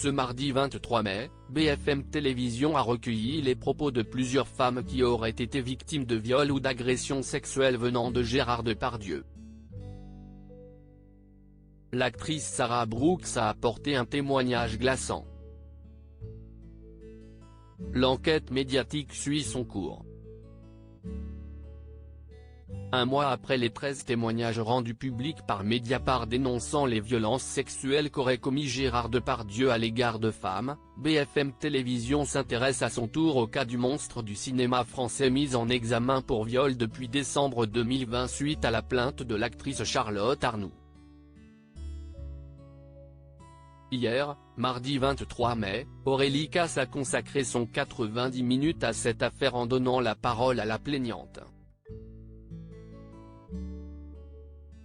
Ce mardi 23 mai, BFM Télévision a recueilli les propos de plusieurs femmes qui auraient été victimes de viols ou d'agressions sexuelles venant de Gérard Depardieu. L'actrice Sarah Brooks a apporté un témoignage glaçant. L'enquête médiatique suit son cours. Un mois après les 13 témoignages rendus publics par Mediapart dénonçant les violences sexuelles qu'aurait commis Gérard Depardieu à l'égard de femmes, BFM Télévision s'intéresse à son tour au cas du monstre du cinéma français mis en examen pour viol depuis décembre 2020 suite à la plainte de l'actrice Charlotte Arnoult. Hier, mardi 23 mai, Aurélie Casse a consacré son 90 minutes à cette affaire en donnant la parole à la plaignante.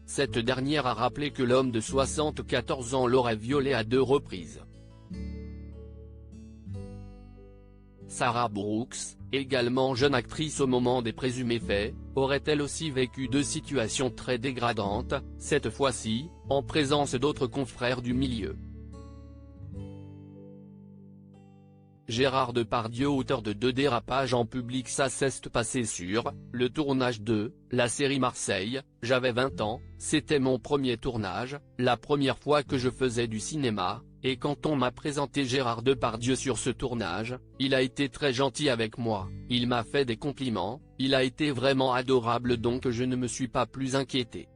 Cette dernière a rappelé que l'homme de 74 ans l'aurait violée à 2 reprises. Sarah Brooks, également jeune actrice au moment des présumés faits, aurait elle aussi vécu 2 situations très dégradantes, cette fois-ci, en présence d'autres confrères du milieu. Gérard Depardieu, auteur de 2 dérapages en public, ça s'est passé sur le tournage de la série Marseille. J'avais 20 ans, c'était mon premier tournage, la première fois que je faisais du cinéma, et quand on m'a présenté Gérard Depardieu sur ce tournage, il a été très gentil avec moi, il m'a fait des compliments, il a été vraiment adorable, donc je ne me suis pas plus inquiété.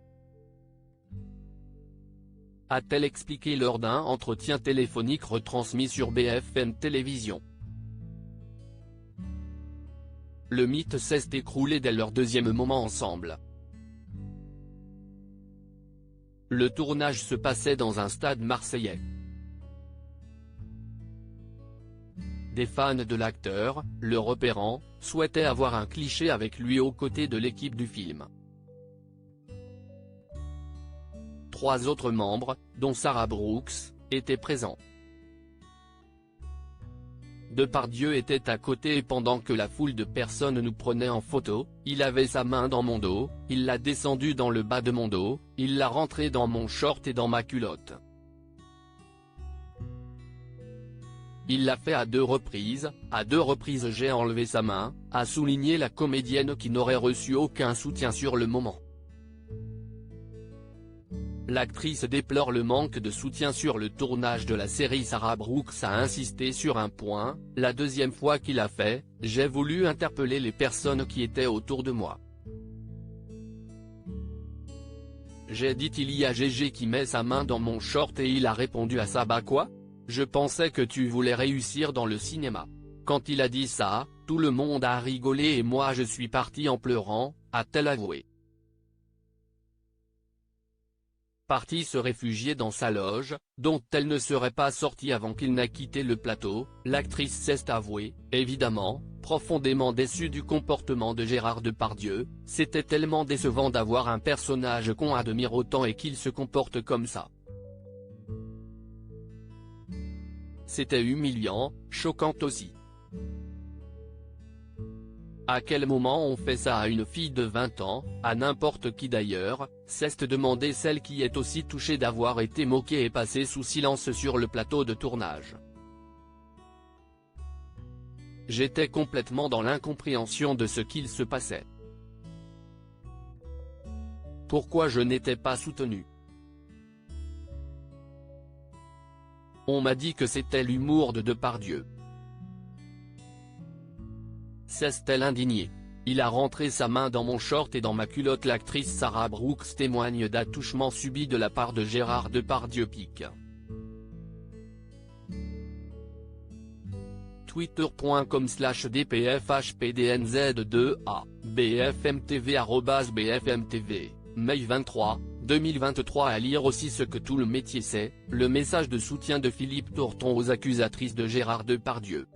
A-t-elle expliqué lors d'un entretien téléphonique retransmis sur BFM Télévision. Le mythe s'est écroulé dès leur 2e moment ensemble. Le tournage se passait dans un stade marseillais. Des fans de l'acteur, le repérant, souhaitaient avoir un cliché avec lui aux côtés de l'équipe du film. 3 autres membres, dont Sarah Brooks, étaient présents. Depardieu était à côté et pendant que la foule de personnes nous prenait en photo, il avait sa main dans mon dos, il l'a descendue dans le bas de mon dos, il l'a rentrée dans mon short et dans ma culotte. Il l'a fait à 2 reprises, à 2 reprises j'ai enlevé sa main, a souligné la comédienne qui n'aurait reçu aucun soutien sur le moment. L'actrice déplore le manque de soutien sur le tournage de la série. Sarah Brooks a insisté sur un point, la 2e fois qu'il a fait, j'ai voulu interpeller les personnes qui étaient autour de moi. J'ai dit il y a Gégé qui met sa main dans mon short et il a répondu à ça bah quoi ? Je pensais que tu voulais réussir dans le cinéma. Quand il a dit ça, tout le monde a rigolé et moi je suis partie en pleurant, a-t-elle avoué. Partie se réfugier dans sa loge, dont elle ne serait pas sortie avant qu'il n'ait quitté le plateau, l'actrice s'est avouée, évidemment, profondément déçue du comportement de Gérard Depardieu, c'était tellement décevant d'avoir un personnage qu'on admire autant et qu'il se comporte comme ça. C'était humiliant, choquant aussi. À quel moment on fait ça à une fille de 20 ans, à n'importe qui d'ailleurs, s'est demandé celle qui est aussi touchée d'avoir été moquée et passée sous silence sur le plateau de tournage. J'étais complètement dans l'incompréhension de ce qu'il se passait. Pourquoi je n'étais pas soutenu? On m'a dit que c'était l'humour de Depardieu. S'est-elle indignée. Il a rentré sa main dans mon short et dans ma culotte. L'actrice Sarah Brooks témoigne d'attouchements subis de la part de Gérard Depardieu. twitter.com/dpfhpdnz2a, bfmtv @bfmtv, mai 23, 2023. À lire aussi ce que tout le métier sait, le message de soutien de Philippe Torton aux accusatrices de Gérard Depardieu.